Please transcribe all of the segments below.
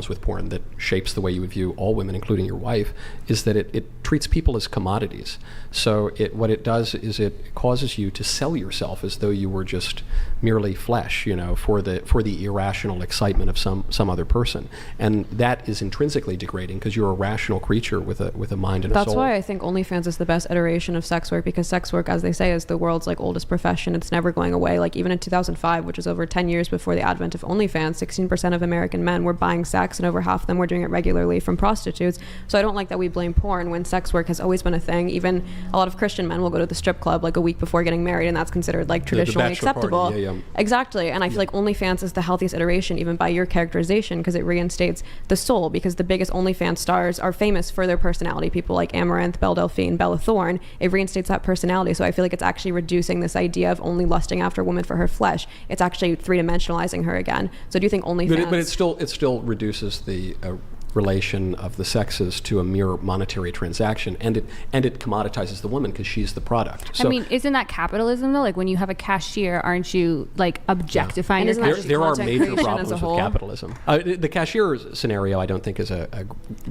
with porn that shapes the way you would view all women, including your wife, is that it treats people as commodities. So what it does is it causes you to sell yourself as though you were just merely flesh, for the irrational excitement of some other person, and that is intrinsically degrading because you're a rational creature with a mind and a soul. That's why I think OnlyFans is the best iteration of sex work, because sex work, as they say, is the world's oldest profession. It's never going away. Even in 2005, which is over 10 years before the advent of OnlyFans, 16% of American men were buying sex, and over half of them were doing it regularly from prostitutes. So I don't like that we blame porn when sex work has always been a thing. Even a lot of Christian men will go to the strip club a week before getting married, and that's considered traditionally acceptable. Party. Yeah. Exactly. And I feel like OnlyFans is the healthiest iteration, even by your characterization, because it reinstates the soul, because the biggest OnlyFans stars are famous for their personality. People like Amaranth, Belle Delphine, Bella Thorne. It reinstates that personality. So I feel like it's actually reducing this idea of only lusting after a woman for her flesh. It's actually three-dimensionalizing her again. So do you think OnlyFans... But it still reduces the relation of the sexes to a mere monetary transaction, and it commoditizes the woman because she's the product. So, isn't that capitalism though? When you have a cashier, aren't you objectifying your cashier? There are major problems with capitalism. The cashier scenario I don't think is a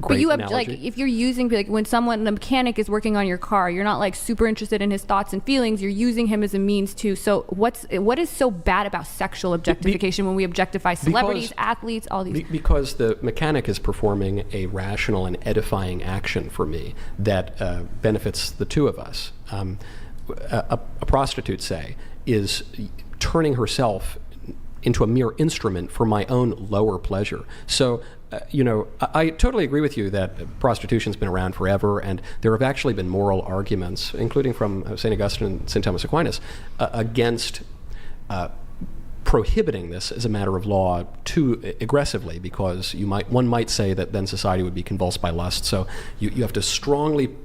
great but you have analogy. if you're using when the mechanic is working on your car, you're not super interested in his thoughts and feelings, you're using him as a means to. So what is so bad about sexual objectification when we objectify celebrities, athletes, all these? Because the mechanic is performing a rational and edifying action for me that benefits the two of us. A prostitute, say, is turning herself into a mere instrument for my own lower pleasure. So, I totally agree with you that prostitution's been around forever, and there have actually been moral arguments, including from St. Augustine and St. Thomas Aquinas, against prohibiting this as a matter of law too aggressively, because one might say that then society would be convulsed by lust. So you have to strongly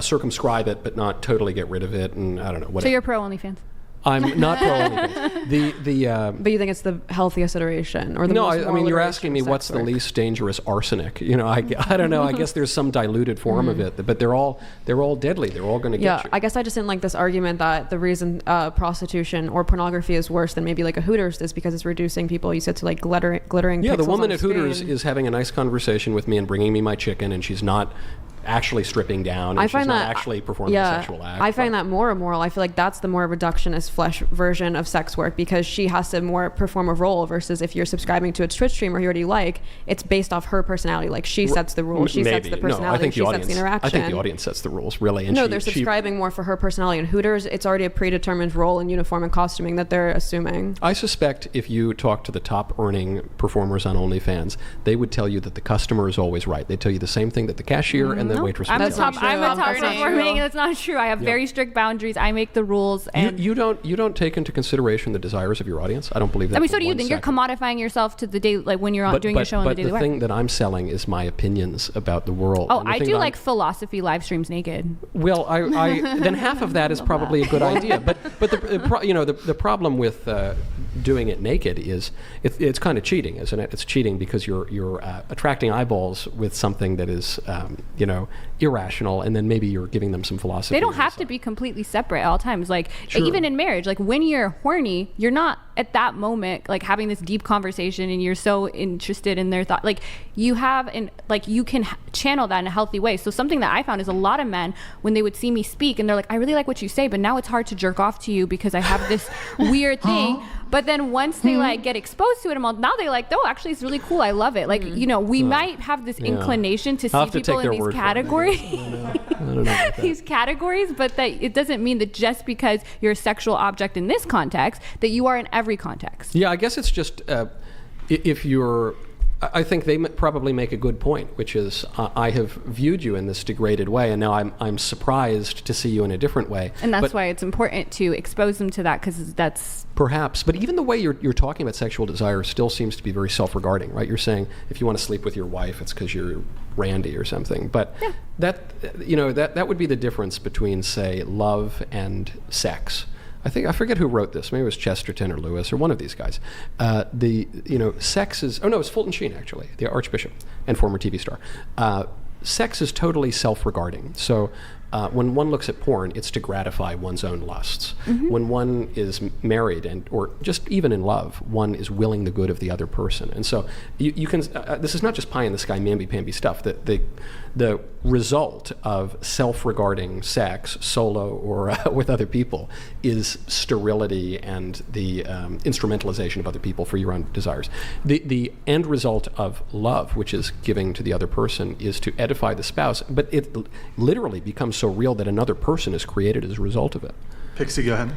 circumscribe it, but not totally get rid of it. And I don't know. Whatever. So you're pro OnlyFans? I'm not pro OnlyFans. But you think it's the healthiest iteration, or the most moral you're asking me what's the least dangerous arsenic. I don't know. I guess there's some diluted form of it, but they're all deadly. They're all going to get you. I guess I just didn't like this argument that the reason prostitution or pornography is worse than maybe a Hooters is because it's reducing people. You said to glittering. Yeah, the woman at screen. Hooters is having a nice conversation with me and bringing me my chicken, and she's not actually stripping down, and she's not actually performing a sexual act. I find that more immoral. I feel like that's the more reductionist flesh version of sex work, because she has to more perform a role, versus if you're subscribing to a Twitch streamer who you already like, it's based off her personality. She sets the rules, she sets the personality, she sets the interaction. I think the audience sets the rules, really. And they're subscribing more for her personality. In Hooters, it's already a predetermined role in uniform and costuming that they're assuming. I suspect if you talk to the top earning performers on OnlyFans, they would tell you that the customer is always right. They tell you the same thing that the cashier and the waitress would tell you. I'm a top performing. That's not true. I have very strict boundaries. I make the rules. And you don't take into consideration the desires of your audience. I don't believe that. So do you think you're commodifying yourself to the day, when you're doing your show on the daily? But the thing that I'm selling is my opinions about the world. Oh, I do philosophy live streams naked. Well, I then half of that is probably a good idea. But the problem with doing it naked is it's kind of cheating, isn't it? It's cheating because you're attracting eyeballs with something that is irrational, and then maybe you're giving them some philosophy. They don't have to be completely separate at all times. Even in marriage, when you're horny, you're not at that moment having this deep conversation and you're so interested in their thought. You have you can channel that in a healthy way. So something that I found is a lot of men, when they would see me speak and they're like, I really like what you say, but now it's hard to jerk off to you because I have this weird thing. But then once they get exposed to it, now they oh, actually it's really cool. I love it. We might have this inclination to see people in these categories. I don't know these categories, but that it doesn't mean that just because you're a sexual object in this context that you are in every context. Yeah, I guess it's just if you're. I think they probably make a good point, which is I have viewed you in this degraded way, and now I'm surprised to see you in a different way. And that's why it's important to expose them to that, because that's... Perhaps. But even the way you're talking about sexual desire still seems to be very self-regarding, right? You're saying if you want to sleep with your wife, it's because you're randy or something. But that would be the difference between, say, love and sex. I forget who wrote this. Maybe it was Chesterton or Lewis or one of these guys. Sex is... Oh, no, it's Fulton Sheen, actually, the Archbishop and former TV star. Sex is totally self-regarding. So when one looks at porn, it's to gratify one's own lusts. When one is married or just even in love, one is willing the good of the other person. And so you can, this is not just pie in the sky, mamby-pamby stuff. The result of self-regarding sex, solo or with other people, is sterility and the instrumentalization of other people for your own desires. The end result of love, which is giving to the other person, is to edify the spouse, but it literally becomes so real that another person is created as a result of it. Pixie, go ahead.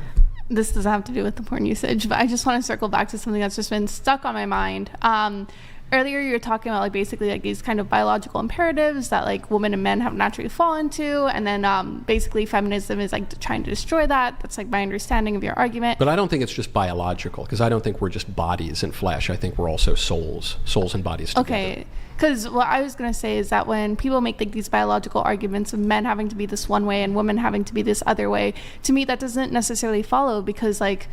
This doesn't have to do with the porn usage, but I just want to circle back to something that's just been stuck on my mind. Earlier you were talking about like basically like these kind of biological imperatives that like women and men have naturally fallen to, and then basically feminism is like trying to destroy that. That's like my understanding of your argument. But I don't think it's just biological, because I don't think we're just bodies and flesh. I think we're also souls and bodies together. Okay, because what I was going to say is that when people make like these biological arguments of men having to be this one way and women having to be this other way, to me that doesn't necessarily follow, because like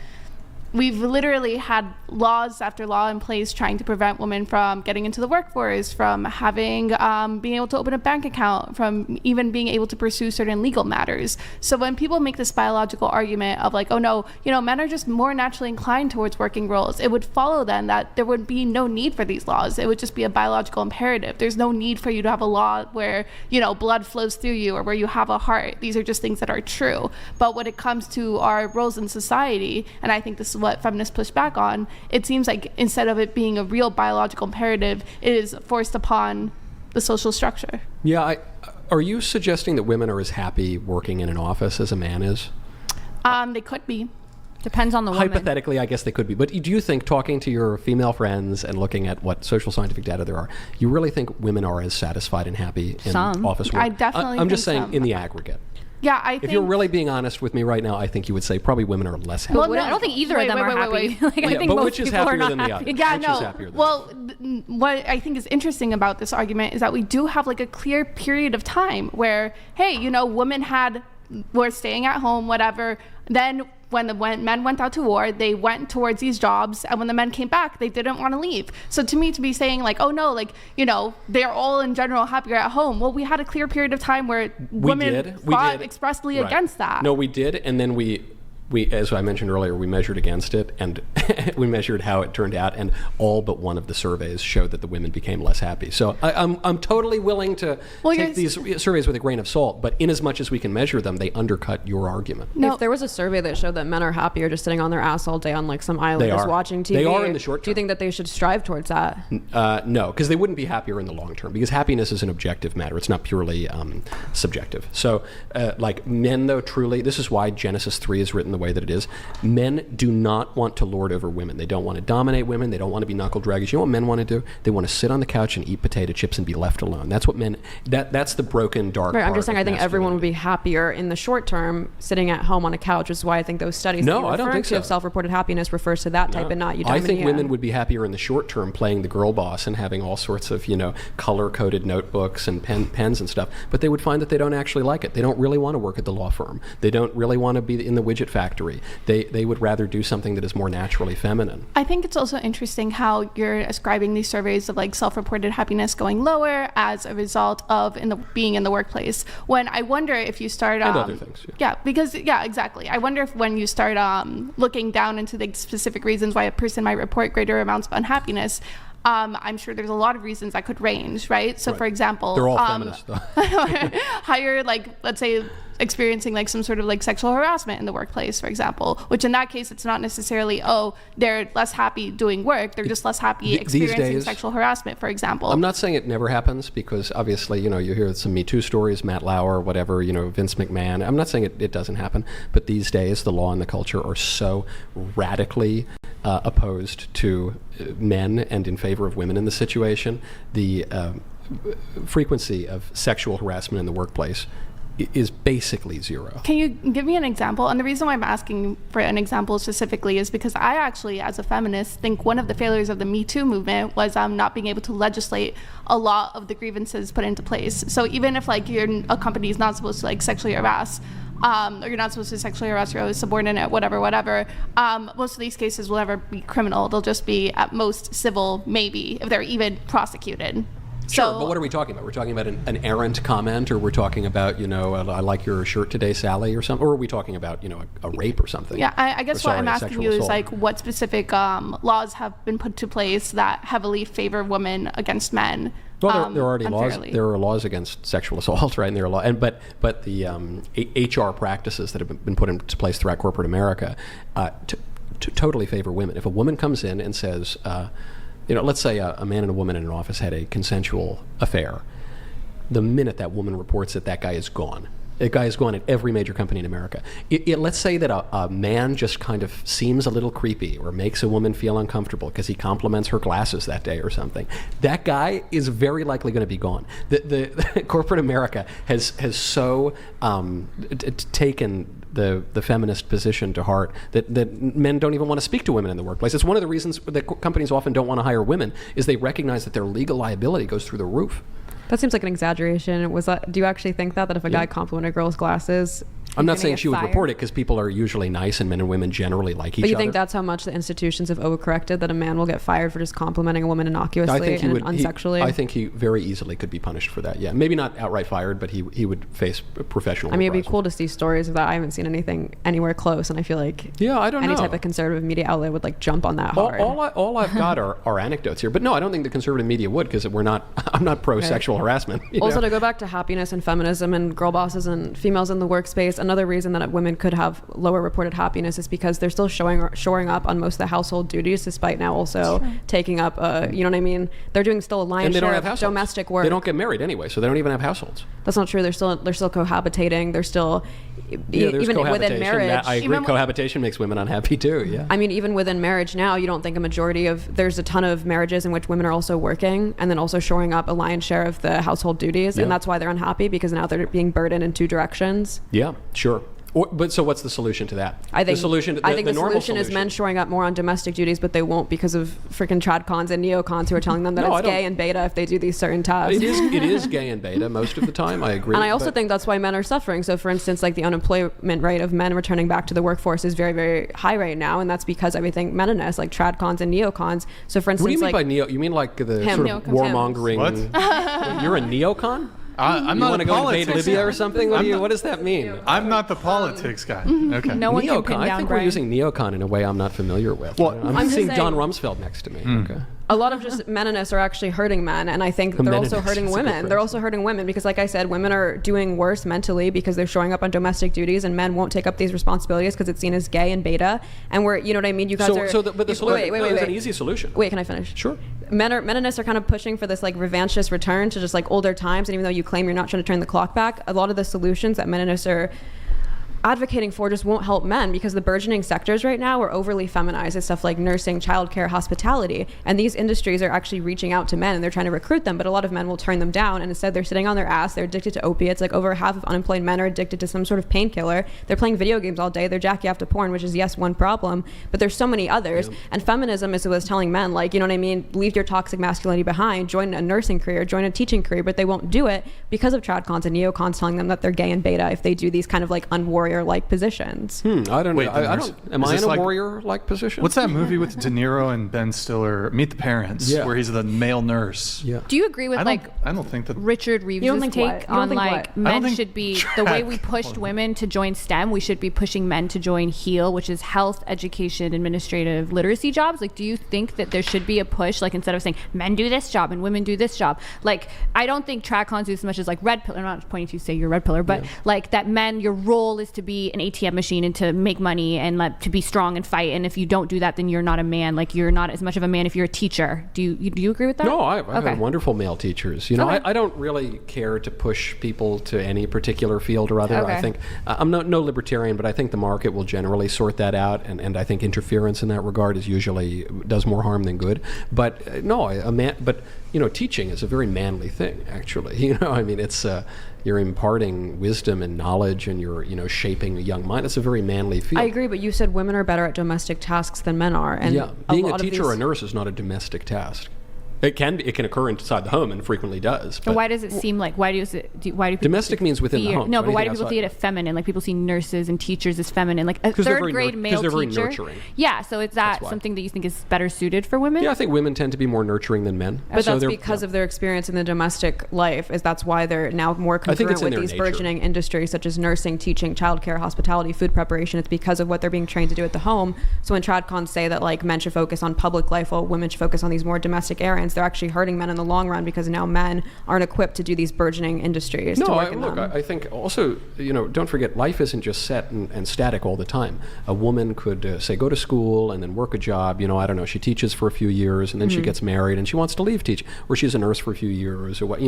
we've literally had laws after law in place trying to prevent women from getting into the workforce, from having being able to open a bank account, from even being able to pursue certain legal matters. So when people make this biological argument of like, oh no, men are just more naturally inclined towards working roles, it would follow then that there would be no need for these laws. It would just be a biological imperative. There's no need for you to have a law where blood flows through you or where you have a heart. These are just things that are true. But when it comes to our roles in society, and I think this is what feminists push back on, it seems like instead of it being a real biological imperative, it is forced upon the social structure. Yeah, are you suggesting that women are as happy working in an office as a man is? They could be. Depends on the woman. Hypothetically, I guess they could be. But do you think, talking to your female friends and looking at what social scientific data there are, you really think women are as satisfied and happy in office work? I definitely I'm just think saying so. in the aggregate. Yeah, I think... If you're really being honest with me right now, I think you would say probably women are less happy. Well, I don't think either of them are happy. Like, I think but most which is people are happier not than the happy. other? Yeah, Which no. is happier than Well, what I think is interesting about this argument is that we do have like a clear period of time where, hey, women were staying at home, whatever. Then when men went out to war, they went towards these jobs, and when the men came back, they didn't want to leave. So to me, to be saying like, oh no, like, they're all in general happier at home. Well, we had a clear period of time where women fought expressly against that. No, we did, and then we, as I mentioned earlier, we measured against it, and we measured how it turned out, and all but one of the surveys showed that the women became less happy. So I'm totally willing to take these surveys with a grain of salt, but in as much as we can measure them, they undercut your argument. No. If there was a survey that showed that men are happier just sitting on their ass all day on like some island just watching TV, they are in the short term. Do you think that they should strive towards that? No, because they wouldn't be happier in the long term, because happiness is an objective matter. It's not purely subjective. So like men, though, truly, this is why Genesis 3 is written the way that it is. Men do not want to lord over women. They don't want to dominate women. They don't want to be knuckle draggers. You know what men want to do? They want to sit on the couch and eat potato chips and be left alone. That's what men, that's the broken, dark part. I'm just saying I think everyone would masculinity. be happier in the short term sitting at home on a couch, which is why I think those studies that you're referring to of self-reported happiness refers to that type and not eudaimonia. I think women would be happier in the short term playing the girl boss and having all sorts of, color-coded notebooks and pens and stuff, but they would find that they don't actually like it. They don't really want to work at the law firm. They don't really want to be in the widget factory. They would rather do something that is more naturally feminine. I think it's also interesting how you're ascribing these surveys of like self-reported happiness going lower as a result of being in the workplace. When I wonder if you start and other things. Exactly. I wonder if when you start looking down into the specific reasons why a person might report greater amounts of unhappiness, I'm sure there's a lot of reasons that could range, right? So for example, they're all feminists though. higher, like, let's say experiencing like some sort of like sexual harassment in the workplace, for example, which in that case, it's not necessarily, they're less happy doing work. They're just less happy experiencing sexual harassment, for example. I'm not saying it never happens, because obviously, you hear some Me Too stories, Matt Lauer, whatever, Vince McMahon. I'm not saying it doesn't happen, but these days the law and the culture are so radically opposed to men and in favor of women in the situation. The frequency of sexual harassment in the workplace is basically zero. Can you give me an example? And the reason why I'm asking for an example specifically is because I actually, as a feminist, think one of the failures of the Me Too movement was not being able to legislate a lot of the grievances put into place. So even if like a company is not supposed to like sexually harass, or you're not supposed to sexually harass your subordinate, whatever, most of these cases will never be criminal. They'll just be at most civil, maybe, if they're even prosecuted. Sure, but what are we talking about? We're talking about an errant comment, or we're talking about, I like your shirt today, Sally, or something, or are we talking about, a rape or something? Yeah, I guess what I'm asking you is like what specific laws have been put to place that heavily favor women against men. Well, there are already unfairly. laws. There are laws against sexual assault, right? And there are but the HR practices that have been put into place throughout corporate America to totally favor women. If a woman comes in and says, let's say a man and a woman in an office had a consensual affair, the minute that woman reports it, that guy is gone. That guy is gone at every major company in America. Let's say that a man just kind of seems a little creepy or makes a woman feel uncomfortable because he compliments her glasses that day or something. That guy is very likely going to be gone. The corporate America has so taken the feminist position to heart that men don't even want to speak to women in the workplace. It's one of the reasons that companies often don't want to hire women is they recognize that their legal liability goes through the roof. That seems like an exaggeration. Do you actually think that if a guy complimented a girl's glasses, I'm not saying she would report it because people are usually nice and men and women generally like each other. But you think that's how much the institutions have overcorrected that a man will get fired for just complimenting a woman innocuously and unsexually? I think he very easily could be punished for that. Yeah, maybe not outright fired, but he would face professional. I mean, it'd be cool to see stories of that. I haven't seen anything anywhere close, and I feel like I don't know. Any type of conservative media outlet would jump on that hard. All I've got are anecdotes here, but no, I don't think the conservative media would because I'm not pro sexual harassment. Also, to go back to happiness and feminism and girl bosses and females in the workspace, another reason that women could have lower reported happiness is because they're still shoring up on most of the household duties, despite now also taking up, they're doing still a lion's share of domestic work. They don't get married anyway, so they don't even have households. That's not true. They're still cohabitating. They're still even within marriage. I agree. Cohabitation makes women unhappy too. Yeah. I mean, even within marriage now, you don't think there's a ton of marriages in which women are also working and then also shoring up a lion's share of the household duties, and that's why they're unhappy because now they're being burdened in two directions. Yeah, sure. But so what's the solution to that? I think the solution is men showing up more on domestic duties, but they won't because of freaking tradcons and neocons who are telling them that it's gay and beta if they do these certain tasks. It is gay and beta most of the time. I agree. And I also think that's why men are suffering. So, for instance, like the unemployment rate of men returning back to the workforce is very, very high right now, and that's because everything meninist, like tradcons and neocons. So, for instance, what do you mean by neo? You mean like the sort of warmongering? What? You're a neocon? I'm not a politics invade Libya or something? What does that mean? I'm not the politics guy. Okay. No one can pin down I think Brian. we're using neocon in a way I'm not familiar with. Well, I'm seeing John Rumsfeld next to me. Okay. A lot of just meninists are actually hurting men, and I think they're also hurting women. They're also hurting women because, like I said, women are doing worse mentally because they're showing up on domestic duties, and men won't take up these responsibilities because it's seen as gay and beta. And we're, you know what I mean? You guys but the solution is an easy solution. Wait, can I finish? Sure. Meninists are kind of pushing for this like revanchist return to just like older times, and even though you claim you're not trying to turn the clock back, a lot of the solutions that meninists are advocating for just won't help men because the burgeoning sectors right now are overly feminized. It's stuff like nursing, childcare, hospitality, and these industries are actually reaching out to men and they're trying to recruit them, but a lot of men will turn them down, and instead they're sitting on their ass. They're addicted to opiates. Like over half of unemployed men are addicted to some sort of painkiller. They're playing video games all day. They're jacking off to porn, which is yes, one problem, but there's so many others. Yeah. And feminism was telling men, like, you know what I mean, leave your toxic masculinity behind, join a nursing career, join a teaching career, but they won't do it because of tradcons and neocons telling them that they're gay and beta if they do these kind of like unwarrior-like positions. I don't know. Am I in a warrior-like position? What's that movie with De Niro and Ben Stiller, Meet the Parents, where he's the male nurse? Yeah. Do you agree with I don't think that Richard Reeves' take on like men should be the way we pushed women to join STEM, we should be pushing men to join HEAL, which is health, education, administrative literacy jobs? Like, do you think that there should be a push, like instead of saying men do this job and women do this job? Like, I don't think tradcons do as much as like red pill. I'm not pointing to you say you're red pillar, but like that men, your role is to be an ATM machine and to make money and to be strong and fight, and if you don't do that then you're not a man. Like, you're not as much of a man if you're a teacher. Do you agree with that? No, I've had wonderful male teachers. I don't really care to push people to any particular field or other. I think I'm no libertarian, but I think the market will generally sort that out, and I think interference in that regard is usually does more harm than good. But teaching is a very manly thing, actually. I mean, it's you're imparting wisdom and knowledge, and you're shaping a young mind. It's a very manly field. I agree, but you said women are better at domestic tasks than men are, and being a teacher or a nurse is not a domestic task. It can occur inside the home and frequently does. And but why does it seem like, why do people domestic means within the fear, home? no, so but why do anything people see it outside- as feminine? Like people see nurses and teachers as feminine, like a 'Cause they're third very grade male they're very teacher. nurturing. Yeah, so is that That's why. something that you think is better suited for women? Yeah, I think women tend to be more nurturing than men. But So that's they're- because of their experience in the domestic life. Is that's why they're now more I think congruent it's in with their these nature. burgeoning industries such as nursing, teaching, childcare, hospitality, food preparation. It's because of what they're being trained to do at the home. So when tradcons say that like men should focus on public life while women should focus on these more domestic errands, they're actually hurting men in the long run because now men aren't equipped to do these burgeoning industries. No, to work in look, them. I think also, don't forget, life isn't just set and static all the time. A woman could, say, go to school and then work a job. I don't know, she teaches for a few years and then she gets married and she wants to leave teaching, or she's a nurse for a few years, or what,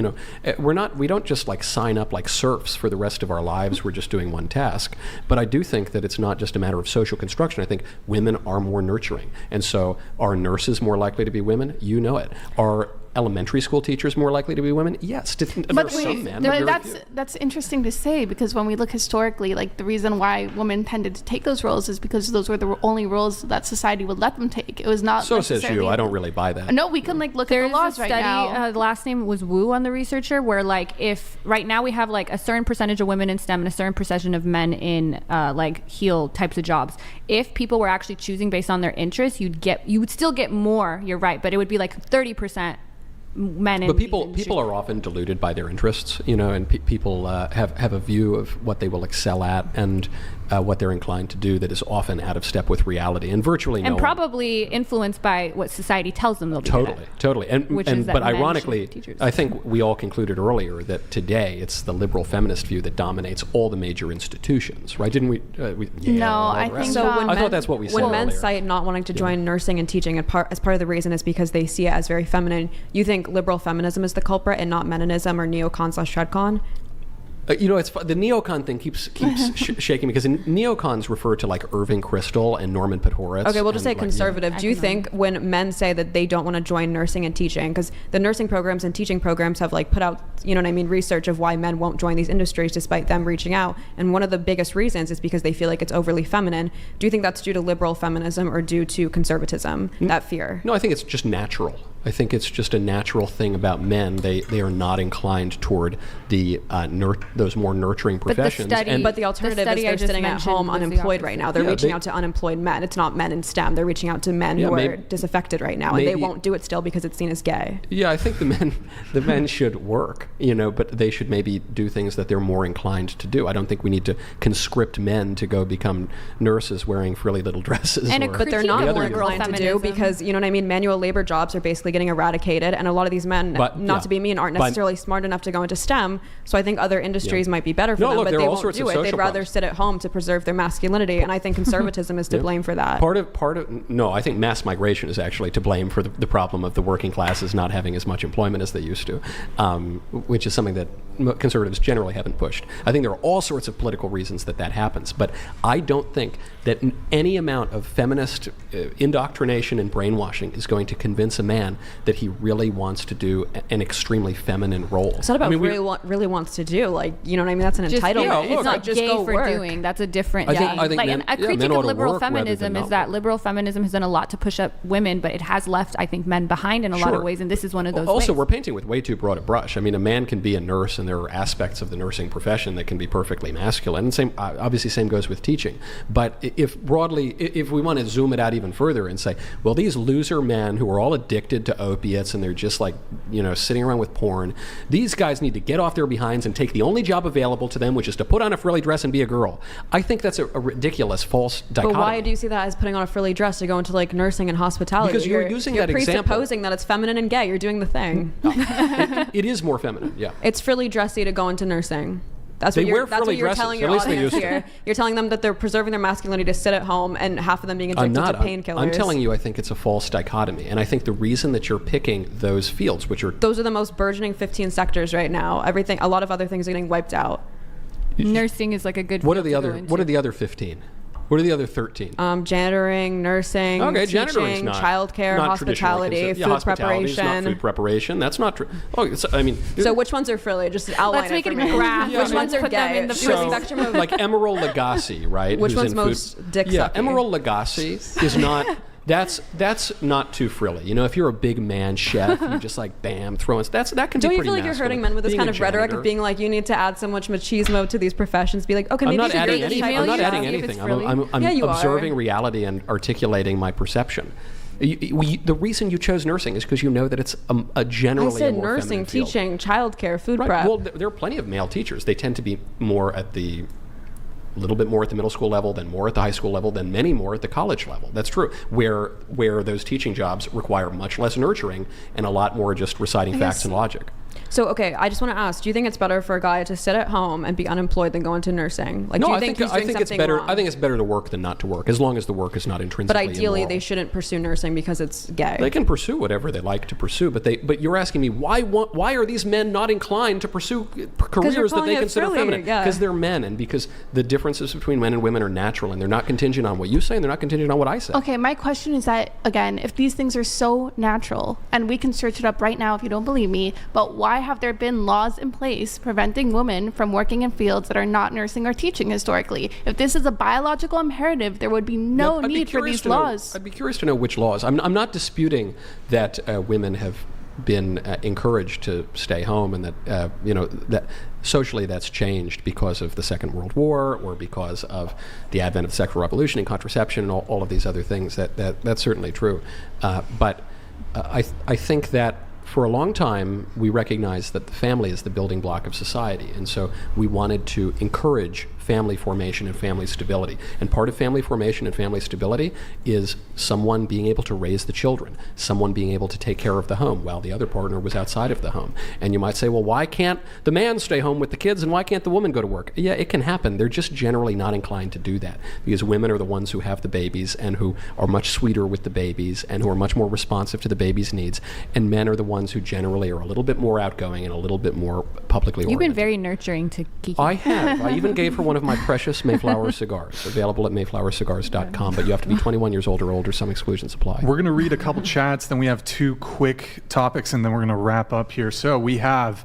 we don't just like sign up like serfs for the rest of our lives. We're just doing one task. But I do think that it's not just a matter of social construction. I think women are more nurturing. And so are nurses more likely to be women? You know it. Are elementary school teachers more likely to be women? Yes. There are some men, but very few. That's interesting to say, because when we look historically, like the reason why women tended to take those roles is because those were the only roles that society would let them take. It was not. So says necessarily- you. I don't really buy that. No, we can look at There's the laws a right study, now. the last name was Wu on the researcher, where like if right now we have like a certain percentage of women in STEM and a certain percentage of men in like heel types of jobs. If people were actually choosing based on their interests, you would still get more. You're right, but it would be like 30%. Men in But these people industries. are often deluded by their interests, and people have a view of what they will excel at and what they're inclined to do that is often out of step with reality, and virtually no and one. probably influenced by what society tells them they'll be good at. Totally. Which is that But men ironically, should be teachers. I think we all concluded earlier that today it's the liberal feminist view that dominates all the major institutions, right? Didn't we? Yale and all I the rest. think So when I men, thought that's what we said when men earlier. cite not wanting to join nursing and teaching as part of the reason is because they see it as very feminine. You think liberal feminism is the culprit and not meninism or neocon/tradcon? It's the neocon thing keeps shaking me because neocons refer to like Irving Kristol and Norman Podhoretz. Okay, we'll just say and, like, conservative. Do you think when men say that they don't want to join nursing and teaching, because the nursing programs and teaching programs have like put out, research of why men won't join these industries despite them reaching out, and one of the biggest reasons is because they feel like it's overly feminine. Do you think that's due to liberal feminism or due to conservatism, that fear? No, I think it's just natural. I think it's just a natural thing about men. They are not inclined toward the those more nurturing professions. But the alternative is study I they're just sitting at mentioned home was the unemployed right opposite. now. They're Yeah, reaching they- out to unemployed men. It's not men in STEM. They're reaching out to men who are disaffected right now, and they maybe- won't do it still because it's seen as gay. Yeah, I think the men should work, but they should maybe do things that they're more inclined to do. I don't think we need to conscript men to go become nurses wearing frilly little dresses. And a But they're critique not of more liberal inclined to do feminism. because, manual labor jobs are basically getting eradicated, and a lot of these men, But, not yeah. to be mean, aren't But- necessarily smart enough to go into STEM. So I think other industries might be better for No, them, look, but there they are all won't sorts do of it. They'd social rather problems. sit at home to preserve their masculinity, and I think conservatism is to blame for that. Part of no, I think mass migration is actually to blame for the problem of the working classes not having as much employment as they used to, which is something that conservatives generally haven't pushed. I think there are all sorts of political reasons that happens, but I don't think that any amount of feminist indoctrination and brainwashing is going to convince a man that he really wants to do an extremely feminine role. It's not about really wants to do, That's an Just, entitlement. yeah, look, it's not just gay go for work. doing. That's a different I think- thing. I think like, men- and a yeah, critique men ought of to liberal work rather than feminism not is that work. liberal feminism has done a lot to push up women, but it has left, I think, men behind in a lot of Sure. ways, and this is one of those Also, ways. we're painting with way too broad a brush. I mean, a man can be a nurse, and there are aspects of the nursing profession that can be perfectly masculine. And obviously, same goes with teaching. But if we want to zoom it out even further and say, well, these loser men who are all addicted to opiates and they're just like, sitting around with porn, these guys need to get off their behinds and take the only job available to them, which is to put on a frilly dress and be a girl. I think that's a ridiculous, false dichotomy. But why do you see that as putting on a frilly dress to go into like nursing and hospitality? Because you're using that example. You're presupposing that it's feminine and gay. You're doing the thing. It is more feminine, yeah. It's frilly dressy to go into nursing. That's They what wear you're, that's frilly what you're dresses. telling At your least they audience used to. here. You're telling them that they're preserving their masculinity to sit at home, and half of them being addicted to painkillers. I'm telling you, I think it's a false dichotomy. And I think the reason that you're picking those fields, which are... Those are the most burgeoning 15 sectors right now. A lot of other things are getting wiped out. Nursing is like a good What are field the to other? go into. What are the other 15? What are the other 13? Janitoring, nursing, Okay, teaching, janitoring's not childcare, not traditionally hospitality, considered- food hospitality's preparation. Not food preparation. That's not true. I mean, So which ones are frilly? Just outline Let's make it it for a me. graph. Yeah, Which I mean, ones are put them gay? in the Do a so, spectrum of like Emerald Lagasse, right? Which who's one's in most food. dick Yeah, sucky? Emerald Lagasse is not That's not too frilly. You know, if you're a big man chef, you just like bam, throwing that can Don't be you pretty feel like you're masculine. hurting men with this Being kind a of rhetoric janitor. of being like, you need to add so much machismo to these professions? Be like, okay, I'm maybe not you should adding do this anything. type I'm not of adding stuff. anything. frilly. I'm Yeah, you are. observing reality and articulating my perception. The reason you chose nursing is because you know that it's a generally I said a more nursing, feminine field. teaching, childcare, food Right. prep. Well, there are plenty of male teachers. They tend to be more at the a little bit more at the middle school level, then more at the high school level, then many more at the college level. That's true. Where those teaching jobs require much less nurturing and a lot more just reciting facts and logic. So, okay, I just want to ask, do you think it's better for a guy to sit at home and be unemployed than go into nursing? Like, No, do you I think think he's doing it's something better. wrong? I think it's better to work than not to work, as long as the work is not But intrinsically ideally, immoral. they shouldn't pursue nursing because it's gay. They can pursue whatever they like to pursue, but you're asking me why are these men not inclined to pursue careers that calling they it consider frilly, feminine? yeah. Because they're men, and because the differences between men and women are natural, and they're not contingent on what you say, and they're not contingent on what I say. Okay, my question is that, again, if these things are so natural, and we can search it up right now if you don't believe me, but why have there been laws in place preventing women from working in fields that are not nursing or teaching historically? If this is a biological imperative, there would be no I'd be need for curious these to know- laws. I'd be curious to know which laws. I'm not disputing that women have been encouraged to stay home, and that that socially that's changed because of the Second World War or because of the advent of the sexual revolution and contraception and all of these other things. That's certainly true. But I think that for a long time, we recognized that the family is the building block of society. And so we wanted to encourage family formation and family stability. And part of family formation and family stability is someone being able to raise the children, someone being able to take care of the home while the other partner was outside of the home. And you might say, well, why can't the man stay home with the kids and why can't the woman go to work? Yeah, it can happen. They're just generally not inclined to do that because women are the ones who have the babies and who are much sweeter with the babies and who are much more responsive to the baby's needs. And men are the ones who generally are a little bit more outgoing and a little bit more publicly You've been oriented. very nurturing to Kiki. I have. I even gave her one of my precious Mayflower cigars, available at mayflowercigars.com, but you have to be 21 years old or older. Some exclusions apply. We're going to read a couple chats, then we have two quick topics, and then we're going to wrap up here. So we have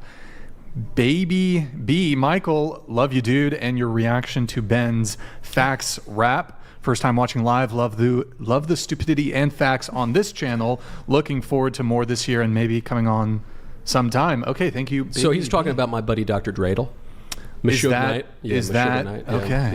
Baby B. Michael, love you, dude, and your reaction to Ben's facts rap. First time watching live, love the stupidity and facts on this channel. Looking forward to more this year and maybe coming on sometime. Okay, thank you. So Baby he's talking B. about my buddy Dr. Dreidel. Is Meshuggah that, Knight. Yeah, is Meshuggah that Knight, yeah. okay?